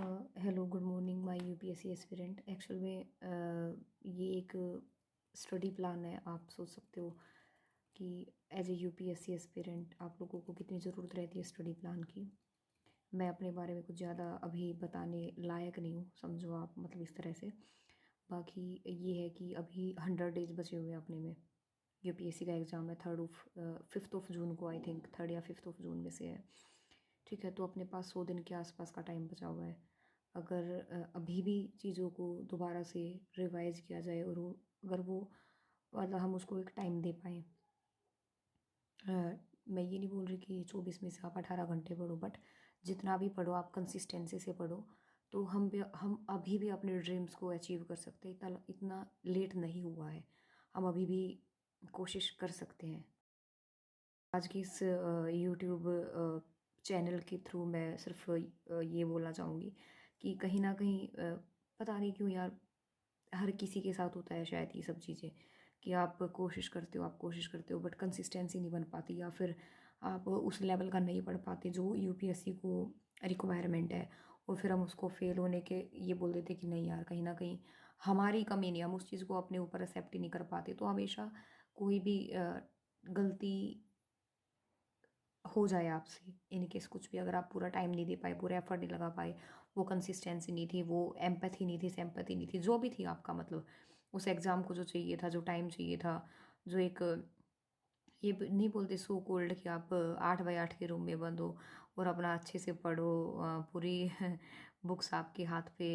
Hello, good morning my UPSC aspirant. Actual में ये एक स्टडी प्लान है। आप सोच सकते हो कि एज ए यूपीएससी एस्पिरेंट आप लोगों को कितनी ज़रूरत रहती है स्टडी प्लान की। मैं अपने बारे में कुछ ज़्यादा अभी बताने लायक नहीं हूँ, समझो आप, मतलब इस तरह से। बाकी ये है कि अभी 100 डेज बचे हुए हैं अपने में। यूपीएससी का एग्ज़ाम है 5 जून को, आई थिंक 3 या 5 जून में से है। ठीक है, तो अपने पास 100 दिन के आसपास का टाइम बचा हुआ है। अगर अभी भी चीज़ों को दोबारा से रिवाइज़ किया जाए और अगर वो मतलब हम उसको एक टाइम दे पाएँ। मैं ये नहीं बोल रही कि 24 में से आप 18 घंटे पढ़ो, बट जितना भी पढ़ो आप कंसिस्टेंसी से पढ़ो, तो हम अभी भी अपने ड्रीम्स को अचीव कर सकते हैं। इतना इतना लेट नहीं हुआ है, हम अभी भी कोशिश कर सकते हैं। आज की इस यूट्यूब चैनल के थ्रू मैं सिर्फ ये बोलना चाहूँगी कि कहीं ना कहीं पता नहीं क्यों यार, हर किसी के साथ होता है शायद ये सब चीज़ें, कि आप कोशिश करते हो बट कंसिस्टेंसी नहीं बन पाती, या फिर आप उस लेवल का नहीं पढ़ पाते जो यूपीएससी को रिक्वायरमेंट है। और फिर हम उसको फेल होने के ये बोल देते कि नहीं यार, कहीं ना कहीं हमारी कमी नहीं, हम उस चीज़ को अपने ऊपर एक्सेप्ट ही नहीं कर पाते। तो हमेशा कोई भी गलती हो जाए आपसे, इन केस कुछ भी, अगर आप पूरा टाइम नहीं दे पाए, पूरा एफर्ट नहीं लगा पाए, वो कंसिस्टेंसी नहीं थी, वो एम्पैथी नहीं थी, सिंपैथी नहीं थी, जो भी थी आपका मतलब उस एग्ज़ाम को जो चाहिए था, जो टाइम चाहिए था, जो एक नहीं बोलते सो कोल्ड कि आप 8 बाय 8 के रूम में बंद हो और अपना अच्छे से पढ़ो, पूरी बुक्स आपके हाथ पे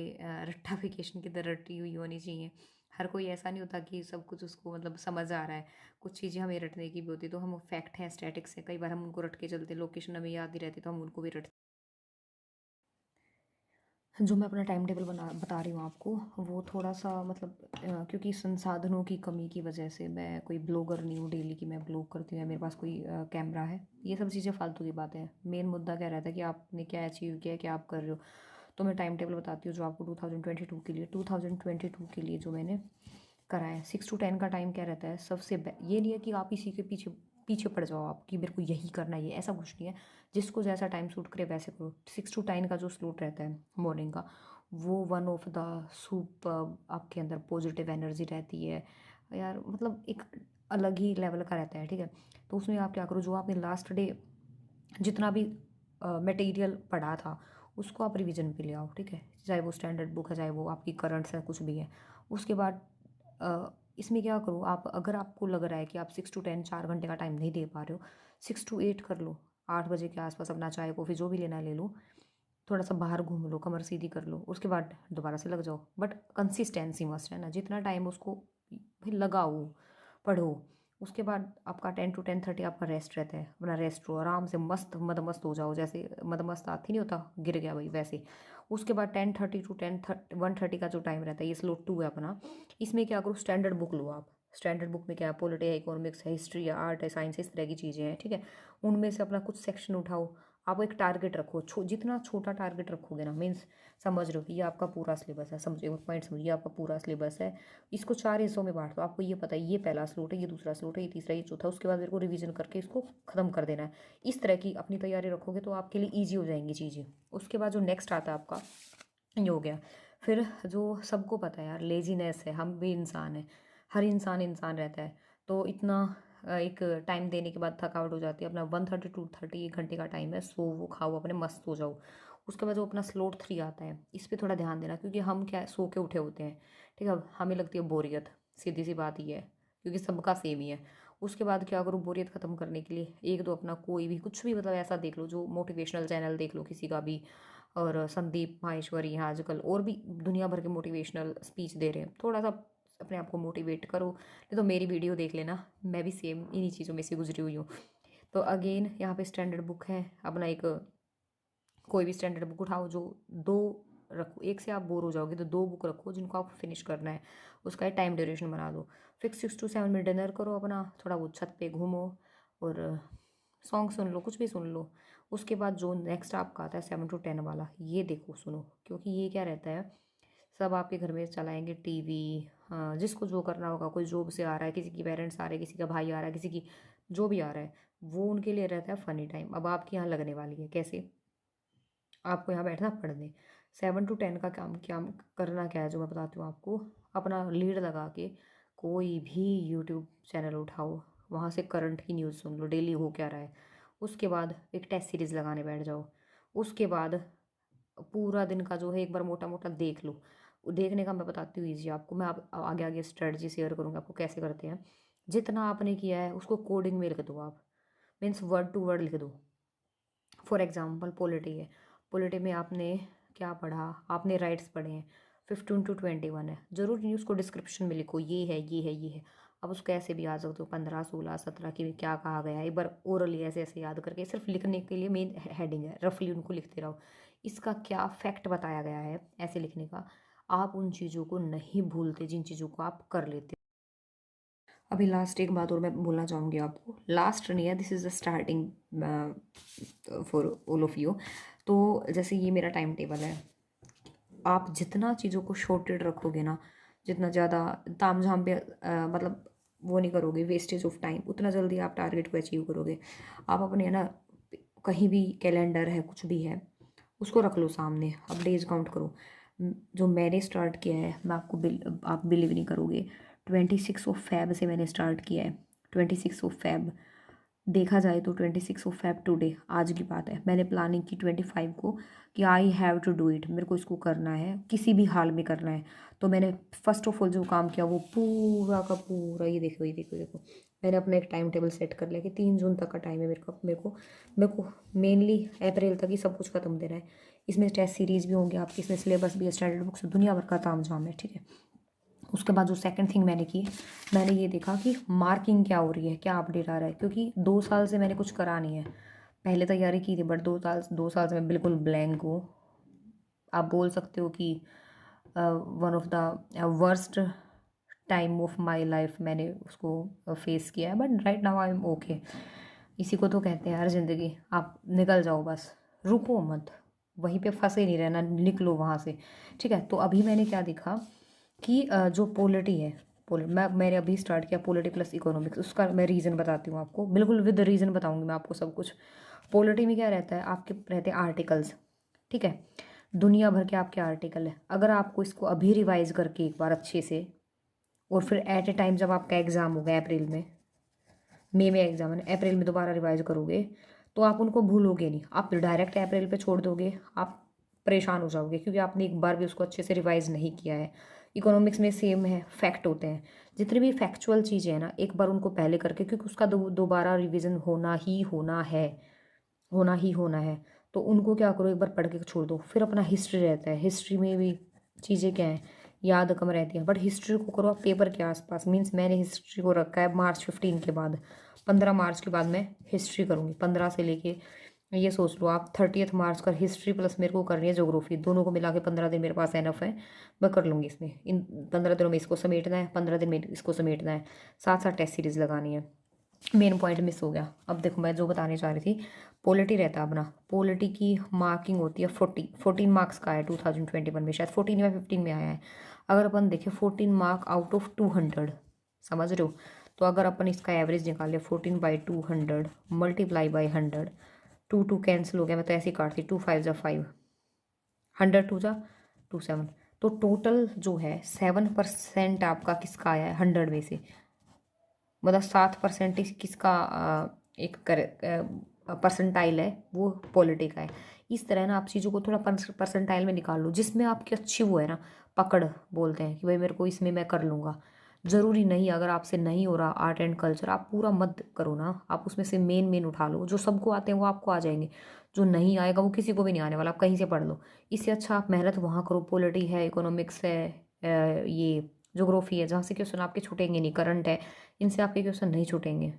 रट्टाफिकेशन की तरह रटी हुई होनी चाहिए। हर कोई ऐसा नहीं होता कि सब कुछ उसको मतलब समझ आ रहा है। कुछ चीज़ें हमें रटने की भी होती है, तो हम फैक्ट हैं, स्टैटिक्स है, कई बार हम उनको रट के चलते, लोकेशन हमें याद नहीं रहती तो हम उनको भी रटते। जो मैं अपना टाइम टेबल बता रही हूँ आपको, वो थोड़ा सा मतलब क्योंकि संसाधनों की कमी की वजह से मैं कोई ब्लॉगर नहीं हूँ डेली की मैं ब्लॉग करती हूँ या मेरे पास कोई कैमरा है, ये सब चीज़ें फालतू की बातें हैं। मेन मुद्दा क्या रहता है कि आपने क्या अचीव किया है, क्या आप कर रहे हो। तो मैं टाइम टेबल बताती हूँ जो आपको 2022 के लिए जो मैंने करा है। 6 to 10 का टाइम क्या रहता है सबसे ये नहीं है कि आप इसी के पीछे पीछे पड़ जाओ आप कि मेरे को यही करना है, ये ऐसा कुछ नहीं है। जिसको जैसा टाइम सूट करे वैसे करो। 6 to 10 का जो स्लॉट रहता है मॉर्निंग का, वो वन ऑफ द सुपर, आपके अंदर पॉजिटिव एनर्जी रहती है यार, मतलब एक अलग ही लेवल का रहता है। ठीक है, तो उसमें आप क्या करो, जो आपने लास्ट डे जितना भी मटेरियल पढ़ा था उसको आप रिवीजन पे ले आओ। ठीक है, चाहे वो स्टैंडर्ड बुक है, चाहे वो आपकी करंट्स है, कुछ भी है। उसके बाद इसमें क्या करो, आप अगर आपको लग रहा है कि आप 6 to 10 4 घंटे का टाइम नहीं दे पा रहे हो, 6 to 8 कर लो। 8 बजे के आसपास अपना चाय कॉफ़ी जो भी लेना है ले लो, थोड़ा सा बाहर घूम लो, कमर सीधी कर लो, उसके बाद दोबारा से लग जाओ। बट कंसिस्टेंसी मस्ट है ना, जितना टाइम उसको फिर लगाओ, पढ़ो। उसके बाद आपका 10 to 10:30 आपका रेस्ट रहता है, अपना रेस्ट लो, आराम से मस्त मदमस्त हो जाओ, जैसे मदमस्त आती नहीं होता गिर गया भाई वैसे। उसके बाद 10:30 to 1:30 का जो टाइम रहता है, ये स्लोट 2 है अपना। इसमें क्या करो, स्टैंडर्ड बुक लो आप। स्टैंडर्ड बुक में क्या है, पॉलिटी है, इकोनॉमिक्स है, हिस्ट्री है, आर्ट है, साइंस है, इस तरह की चीज़ें हैं। ठीक है, उनमें से अपना कुछ सेक्शन उठाओ। आप एक टारगेट रखो, जितना छोटा टारगेट रखोगे ना, मीन्स समझ रहे हो कि ये आपका पूरा सिलेबस है, समझो एक पॉइंट समझिए, आपका पूरा सिलेबस है। इसको 4 हिस्सों में बांट दो। आपको ये पता है ये पहला स्लॉट है, ये दूसरा स्लॉट है, ये तीसरा, ये चौथा। उसके बाद मेरे को रिवीजन करके इसको खत्म कर देना है। इस तरह की अपनी तैयारी रखोगे तो आपके लिए ईजी हो जाएंगी चीज़ें। उसके बाद जो नेक्स्ट आता है आपका, ये हो गया। फिर जो सबको पता है यार, लेजीनेस है, हम भी इंसान हैं, हर इंसान इंसान रहता है। तो इतना एक टाइम देने के बाद थकावट हो जाती है। अपना 1:30 to 2:30 1 घंटे का टाइम है, सो वो खाओ अपने, मस्त हो जाओ। उसके बाद जो अपना स्लॉट 3 आता है, इस पर थोड़ा ध्यान देना, क्योंकि हम क्या है, सो के उठे होते हैं। ठीक है, हमें लगती है बोरियत, सीधी सी बात ही है, क्योंकि सबका सेम ही है। उसके बाद क्या करो, बोरियत ख़त्म करने के लिए एक दो अपना कोई भी कुछ भी मतलब ऐसा देख लो, जो मोटिवेशनल चैनल देख लो किसी का भी। और संदीप माहेश्वरी हैं आजकल, और भी दुनिया भर के मोटिवेशनल स्पीच दे रहे हैं। थोड़ा सा अपने आप को मोटिवेट करो, नहीं तो मेरी वीडियो देख लेना, मैं भी सेम इन्हीं चीज़ों में से गुजरी हुई हूँ। तो अगेन यहाँ पे स्टैंडर्ड बुक है अपना, एक कोई भी स्टैंडर्ड बुक उठाओ, जो दो रखो, एक से आप बोर हो जाओगे तो 2 बुक रखो जिनको आप फिनिश करना है। उसका टाइम ड्यूरेशन बना दो। फिक्स 6 to 7 में डिनर करो अपना, थोड़ा बहुत छत पे घूमो और सॉन्ग सुन लो, कुछ भी सुन लो। उसके बाद जो नेक्स्ट आपका आता है 7 to 10 वाला, ये देखो सुनो, क्योंकि ये क्या रहता है, सब आपके घर में चलाएंगे टीवी। हाँ, जिसको जो करना होगा, कोई जॉब से आ रहा है, किसी की पेरेंट्स आ रहे हैं, किसी का भाई आ रहा है, किसी की जो भी आ रहा है, वो उनके लिए रहता है फ़नी टाइम। अब आपके यहाँ लगने वाली है कैसे, आपको यहाँ बैठना पढ़ने, 7 to 10 का काम क्या करना क्या है जो मैं बताती हूँ आपको। अपना लीड लगा के कोई भी यूट्यूब चैनल उठाओ, वहाँ से करंट की न्यूज़ सुन लो, डेली हो क्या रहा है। उसके बाद एक टेस्ट सीरीज़ लगाने बैठ जाओ। उसके बाद पूरा दिन का जो है एक बार मोटा मोटा देख लो। देखने का मैं बताती हूँ ईजी आपको, मैं आप आगे आगे स्ट्रेटजी शेयर करूँगी आपको कैसे करते हैं। जितना आपने किया है उसको कोडिंग में लिख दो आप, मीन्स वर्ड टू वर्ड लिख दो। फॉर एग्जाम्पल पॉलिटी है, पॉलिटी में आपने क्या पढ़ा, आपने राइट्स पढ़े हैं, 15 to 21 है, ज़रूरी नहीं उसको डिस्क्रिप्शन में लिखो ये है ये है ये है। अब उसको ऐसे भी याद सकते हो 15 16 17 की क्या कहा गया है, एक बार ओरली ऐसे ऐसे याद करके सिर्फ लिखने के लिए मेन हेडिंग है, रफली उनको लिखते रहो। इसका क्या फैक्ट बताया गया है ऐसे लिखने का। आप उन चीज़ों को नहीं भूलते जिन चीज़ों को आप कर लेते हो। अभी लास्ट एक बात और मैं बोलना चाहूँगी आपको, लास्ट नहीं है, this is the starting for all of you. तो जैसे ये मेरा टाइम टेबल है, आप जितना चीज़ों को शॉर्टेड रखोगे ना, जितना ज़्यादा ताम झाम पे मतलब वो नहीं करोगे, वेस्टेज ऑफ टाइम, उतना जल्दी आप टारगेट को अचीव करोगे। आप अपने है ना, कहीं भी कैलेंडर है कुछ भी है उसको रख लो सामने, अब डेज काउंट करो। जो मैंने स्टार्ट किया है मैं आपको आप बिलीव नहीं करोगे, 26 फेब से मैंने स्टार्ट किया है। 26 फेब देखा जाए तो 26 फेब टुडे आज की बात है, मैंने प्लानिंग की 25 को कि I have to do it, मेरे को इसको करना है, किसी भी हाल में करना है। तो मैंने फर्स्ट ऑफ ऑल जो काम किया वो पूरा का पूरा, ये देखो ये देखो देखो, मैंने अपना एक टाइम टेबल सेट कर लिया कि 3 जून तक का टाइम है मेरे को मेनली अप्रैल तक ही सब कुछ खत्म देना है। इसमें टेस्ट सीरीज़ भी होंगे आपकी, इसमें सिलेबस भी है, स्टैंडर्ड बुक्स, दुनिया भर का ताम झाम है, ठीक है। उसके बाद जो सेकंड थिंग मैंने की, मैंने ये देखा कि मार्किंग क्या हो रही है, क्या अपडेट आ रहा है, क्योंकि 2 साल से मैंने कुछ करा नहीं है। पहले तैयारी की थी बट 2 साल से मैं बिल्कुल ब्लैंक हूँ। आप बोल सकते हो कि one of the worst time of my life मैंने उसको फेस किया है, but right now I am okay. इसी को तो कहते हैं यार ज़िंदगी, आप निकल जाओ बस, रुको मत, वहीं पे फंसे नहीं रहना, निकलो वहाँ से, ठीक है। तो अभी मैंने क्या देखा कि जो पॉलिटी है, मैंने अभी स्टार्ट किया पॉलिटी प्लस इकोनॉमिक्स, उसका मैं रीज़न बताती हूँ आपको, बिल्कुल विद रीज़न बताऊँगी मैं आपको सब कुछ। पॉलिटी में क्या रहता है, आपके रहते हैं आर्टिकल्स, ठीक है, दुनिया भर के आपके आर्टिकल है। अगर आपको इसको अभी रिवाइज करके एक बार अच्छे से, और फिर एट ए टाइम जब आपका एग्ज़ाम होगा अप्रैल में, मई में एग्ज़ाम है, अप्रैल में दोबारा रिवाइज करोगे तो आप उनको भूलोगे नहीं, आप डायरेक्ट अप्रैल पे छोड़ दोगे, आप परेशान हो जाओगे क्योंकि आपने एक बार भी उसको अच्छे से रिवाइज नहीं किया है। इकोनॉमिक्स में सेम है, फैक्ट होते हैं, जितनी भी फैक्चुअल चीज़ें हैं ना, एक बार उनको पहले करके, क्योंकि उसका दोबारा रिविज़न होना ही होना है। तो उनको क्या करो, एक बार पढ़ के छोड़ दो। फिर अपना हिस्ट्री रहता है, हिस्ट्री में भी चीज़ें क्या हैं, याद कम रहती हैं, बट हिस्ट्री को करो आप पेपर के आसपास। मीन्स मैंने हिस्ट्री को रखा है मार्च 15 के बाद, 15 मार्च के बाद मैं हिस्ट्री करूँगी। 15 से लेके ये सोच लो आप 30 मार्च का हिस्ट्री प्लस मेरे को करनी है ज्योग्राफी, दोनों को मिला के 15 दिन मेरे पास एनफ है, मैं कर लूँगी इसमें। इन 15 दिनों में इसको समेटना है, 15 दिन में इसको समेटना है, साथ साथ टेस्ट सीरीज़ लगानी है। मेन पॉइंट मिस हो गया। अब देखो मैं जो बताने चाह रही थी, पॉलिटी रहता है अपना, पॉलिटी की मार्किंग होती है 14 मार्क्स का है 2021 में, शायद 14 या 15 में आया है। अगर अपन देखें 14 मार्क आउट ऑफ 200, समझ रहे हो, तो अगर अपन इसका एवरेज निकाले 14/200 मल्टीप्लाई बाई 100, 2 कैंसिल हो गया, मैं तो ऐसे ही काटती, 2 5 जा 5, 100 2 जा 2 7, तो टोटल जो है 7% आपका किसका आया है 100 में से, मतलब 7% किसका एक परसेंटाइल है, वो पॉलिटी का है। इस तरह ना आप चीज़ों को थोड़ा परसेंटाइल में निकाल लो, जिसमें आपकी अच्छी वो है ना, पकड़ बोलते हैं कि भाई मेरे को इसमें मैं कर लूँगा। ज़रूरी नहीं, अगर आपसे नहीं हो रहा आर्ट एंड कल्चर, आप पूरा मत करो ना, आप उसमें से मेन मेन उठा लो, जो सबको आते हैं वो आपको आ जाएंगे, जो नहीं आएगा वो किसी को भी नहीं आने वाला, आप कहीं से पढ़ लो। इससे अच्छा आप मेहनत वहाँ करो, पॉलिटी है, इकोनॉमिक्स है, ये ज्योग्राफी है, जहाँ से क्वेश्चन आपके छूटेंगे नहीं, करंट है, इनसे आपके क्वेश्चन नहीं छूटेंगे।